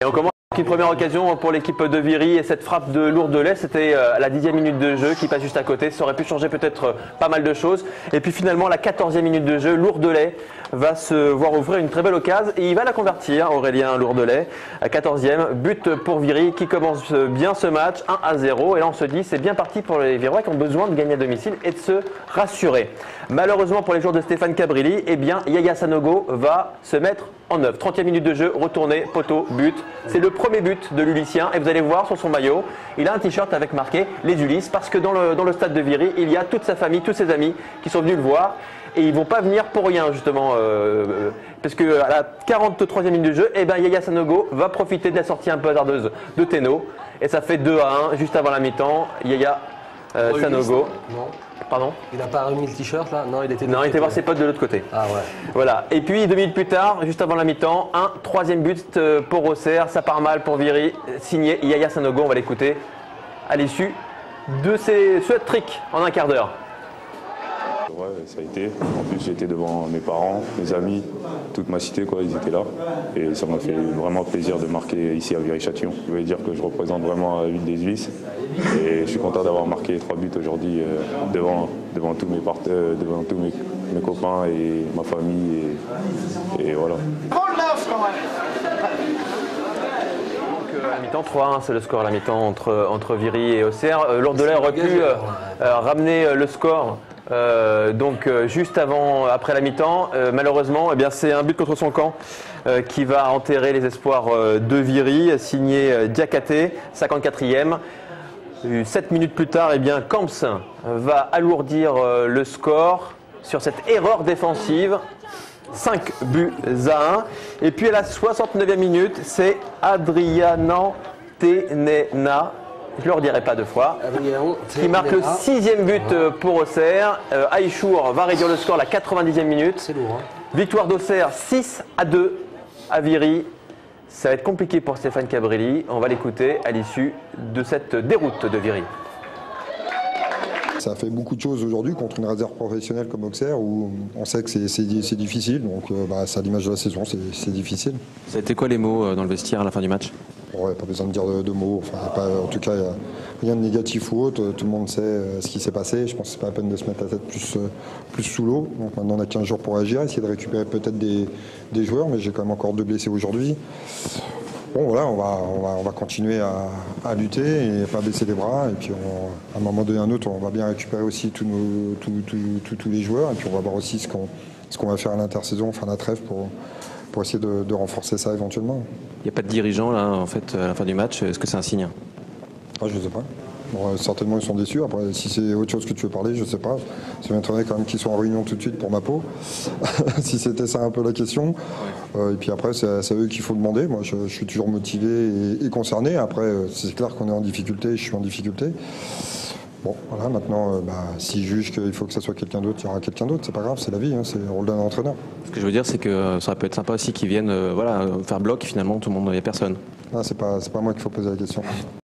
Et on commence avec une première occasion pour l'équipe de Viry et cette frappe de Lourdelais, c'était à la 10e minute de jeu qui passe juste à côté. Ça aurait pu changer peut-être pas mal de choses. Et puis finalement, à la 14e minute de jeu, Lourdelais va se voir ouvrir une très belle occasion et il va la convertir, Aurélien Lourdelais. À 14e, but pour Viry qui commence bien ce match, 1-0. Et là on se dit c'est bien parti pour les Virois qui ont besoin de gagner à domicile et de se rassurer. Malheureusement pour les joueurs de Stéphane Cabrilli, eh bien Yaya Sanogo va se mettre en œuvre. 30e minute de jeu, retourné, poteau, but. C'est le premier but de l'Ulyssien et vous allez voir sur son maillot, il a un t-shirt avec marqué les Ulysses parce que dans le stade de Viry, il y a toute sa famille, tous ses amis qui sont venus le voir et ils ne vont pas venir pour rien justement parce que à la 43e minute de jeu, eh ben, Yaya Sanogo va profiter de la sortie un peu hasardeuse de Teno et ça fait 2-1 juste avant la mi-temps. Yaya Sanogo. Non. Pardon? Il n'a pas remis le t-shirt là? Non, il était voir ses potes de l'autre côté. Ah ouais. Voilà. Et puis 2 minutes plus tard, juste avant la mi-temps, un troisième but pour Auxerre. Ça part mal pour Viry. Signé Yaya Sanogo. On va l'écouter à l'issue de ce trick en un quart d'heure. Ouais, ça a été. En plus, j'étais devant mes parents, mes amis, toute ma cité, quoi, ils étaient là. Et ça m'a fait vraiment plaisir de marquer ici à Viry-Châtillon. Je voulais dire que je représente vraiment la ville des Ulysses. Et je suis content d'avoir marqué 3 buts aujourd'hui devant tous mes devant tous mes copains et ma famille. Et voilà. À la mi-temps, 3-1, c'est le score à la mi-temps entre Viry et Auxerre. Lourdelais aurait pu ramener le score. Juste après la mi-temps, malheureusement, eh bien, c'est un but contre son camp qui va enterrer les espoirs de Viry, signé Diakhaté, 54e. 7 minutes plus tard, eh bien, Camps va alourdir le score sur cette erreur défensive. 5 buts à 1. Et puis à la 69e minute, c'est Adriano Tenena, je ne le redirai pas deux fois, qui marque le 6e but pour Auxerre. Aïchour va réduire le score à la 90e minute. C'est lourd, hein. Victoire d'Auxerre 6-2 à Viry. Ça va être compliqué pour Stéphane Cabrilli. On va l'écouter à l'issue de cette déroute de Viry. Ça a fait beaucoup de choses aujourd'hui contre une réserve professionnelle comme Auxerre où on sait que c'est difficile. Donc c'est à l'image de la saison, c'est difficile. Ça a été quoi les mots dans le vestiaire à la fin du match? Ouais, pas besoin de dire de mots. Enfin, en tout cas, il n'y a rien de négatif ou autre. Tout le monde sait ce qui s'est passé. Je pense que c'est pas la peine de se mettre la tête plus sous l'eau. Donc maintenant, on a 15 jours pour agir, essayer de récupérer peut-être des joueurs. Mais j'ai quand même encore 2 blessés aujourd'hui. Bon, voilà, on va continuer à lutter et pas baisser les bras. Et puis, à un moment donné, un autre, on va bien récupérer aussi tous les joueurs. Et puis, on va voir aussi ce qu'on va faire à l'intersaison, fin de la trêve, pour essayer de renforcer ça éventuellement. Il n'y a pas de dirigeant là, en fait, à la fin du match. Est-ce que c'est un signe? Je ne sais pas. Bon, certainement, ils sont déçus. Après, si c'est autre chose que tu veux parler, je ne sais pas. Ça m'étonnerait quand même qu'ils soient en réunion tout de suite pour ma peau. Si c'était ça un peu la question. Et puis après, c'est à eux qu'il faut demander. Moi, je suis toujours motivé et concerné. Après, c'est clair qu'on est en difficulté. Je suis en difficulté. Bon, voilà, maintenant, s'ils jugent qu'il faut que ça soit quelqu'un d'autre, il y aura quelqu'un d'autre. C'est pas grave, c'est la vie, hein, c'est le rôle d'un entraîneur. Ce que je veux dire, c'est que ça peut être sympa aussi qu'ils viennent faire bloc. Finalement, tout le monde, il n'y a personne. C'est pas moi qu'il faut poser la question.